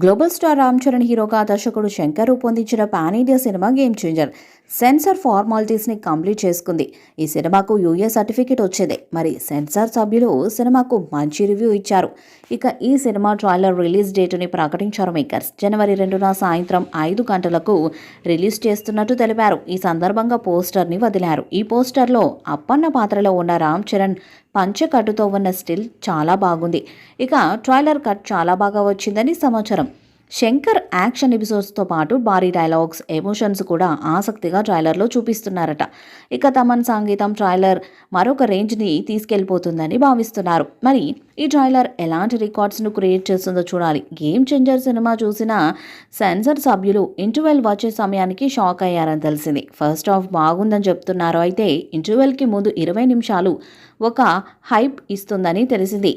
Global star Ram Charan హీరోగా దర్శకుడు శంకర్ రూపొందించిన పాన్ ఇండియా సినిమా గేమ్ చేంజర్ సెన్సార్ ఫార్మాలిటీస్ని కంప్లీట్ చేసుకుంది. ఈ సినిమాకు యూఏ సర్టిఫికేట్ వచ్చింది. మరి సెన్సార్ సభ్యులు సినిమాకు మంచి రివ్యూ ఇచ్చారు. ఇక ఈ సినిమా ట్రైలర్ రిలీజ్ డేటుని ప్రకటించారు మేకర్స్. జనవరి 2న సాయంత్రం 5 గంటలకు రిలీజ్ చేస్తున్నట్టు తెలిపారు. ఈ సందర్భంగా పోస్టర్ని వదిలారు. ఈ పోస్టర్లో అప్పన్న పాత్రలో ఉన్న రామ్ చరణ్ పంచెకట్టుతో ఉన్న స్టిల్ చాలా బాగుంది. ఇక ట్రైలర్ కట్ చాలా బాగా వచ్చిందని సమాచారం. శంకర్ యాక్షన్ ఎపిసోడ్స్తో పాటు భారీ డైలాగ్స్, ఎమోషన్స్ కూడా ఆసక్తిగా ట్రైలర్లో చూపిస్తున్నారట. ఇక తమన్ సంగీతం ట్రైలర్ మరొక రేంజ్ని తీసుకెళ్లిపోతుందని భావిస్తున్నారు. మరి ఈ ట్రైలర్ ఎలాంటి రికార్డ్స్ను క్రియేట్ చేస్తుందో చూడాలి. గేమ్ చేంజర్ సినిమా చూసిన సెన్సార్ సభ్యులు ఇంటర్వెల్ వచ్చే సమయానికి షాక్ అయ్యారని తెలిసింది. ఫస్ట్ హాఫ్ బాగుందని చెప్తున్నారు. అయితే ఇంటర్వెల్కి ముందు 20 నిమిషాలు ఒక హైప్ ఇస్తుందని తెలిసింది.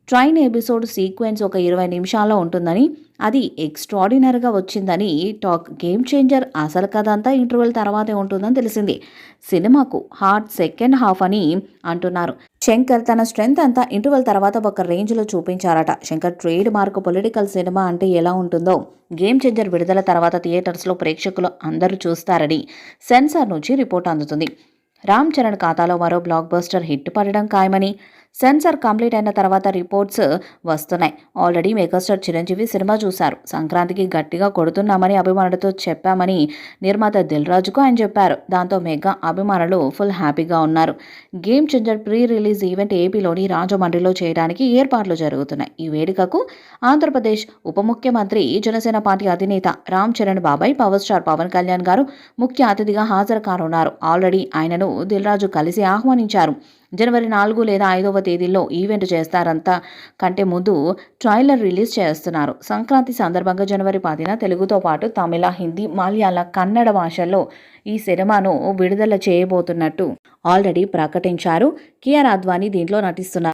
ట్రైన్ ఎపిసోడ్ సీక్వెన్స్ ఒక 20 నిమిషాల్లో ఉంటుందని, అది ఎక్స్ట్రాడినరీగా వచ్చిందని టాక్. గేమ్ చేంజర్ అసలు కథ అంతా ఇంటర్వెల్ తర్వాతే ఉంటుందని తెలిసింది. సినిమాకు హార్డ్ సెకండ్ హాఫ్ అని అంటున్నారు. శంకర్ తన స్ట్రెంగ్త్ అంతా ఇంటర్వెల్ తర్వాత ఒక రేంజ్లో చూపించారట. శంకర్ ట్రేడ్ మార్క్ పొలిటికల్ సినిమా అంటే ఎలా ఉంటుందో గేమ్ చేంజర్ విడుదల తర్వాత థియేటర్స్లో ప్రేక్షకులు అందరూ చూస్తారని సెన్సార్ నుంచి రిపోర్ట్ అందుతుంది. రామ్ చరణ్ ఖాతాలో మరో బ్లాక్ బస్టర్ హిట్ పడడం ఖాయమని సెన్సార్ కంప్లీట్ అయిన తర్వాత రిపోర్ట్స్ వస్తున్నాయి. ఆల్రెడీ మెగాస్టార్ చిరంజీవి సినిమా చూశారు. సంక్రాంతికి గట్టిగా కొడుతున్నామని అభిమానులతో చెప్పామని నిర్మాత దిల్ రాజుకు ఆయన చెప్పారు. దాంతో మెగా అభిమానులు ఫుల్ హ్యాపీగా ఉన్నారు. Game changer pre release event ఏపీలోని రాజమండ్రిలో చేయడానికి ఏర్పాట్లు జరుగుతున్నాయి. ఈ వేడుకకు ఆంధ్రప్రదేశ్ ఉప ముఖ్యమంత్రి, జనసేన పార్టీ అధినేత రామ్ చరణ్ బాబాయ్ పవర్ స్టార్ పవన్ కళ్యాణ్ గారు ముఖ్య అతిథిగా హాజరు కానున్నారు. ఆల్రెడీ ఆయనను దిల్ రాజు కలిసి ఆహ్వానించారు. జనవరి 4 లేదా 5వ తేదీల్లో ఈవెంట్ చేస్తారంత కంటే ముందు ట్రైలర్ రిలీజ్ చేస్తున్నారు. సంక్రాంతి సందర్భంగా జనవరి 10న తెలుగుతో పాటు తమిళ, హిందీ, మలయాళ, కన్నడ భాషల్లో ఈ సినిమాను విడుదల చేయబోతున్నట్టు ఆల్రెడీ ప్రకటించారు. కియారా అద్వానీ దీంట్లో నటిస్తున్నారు.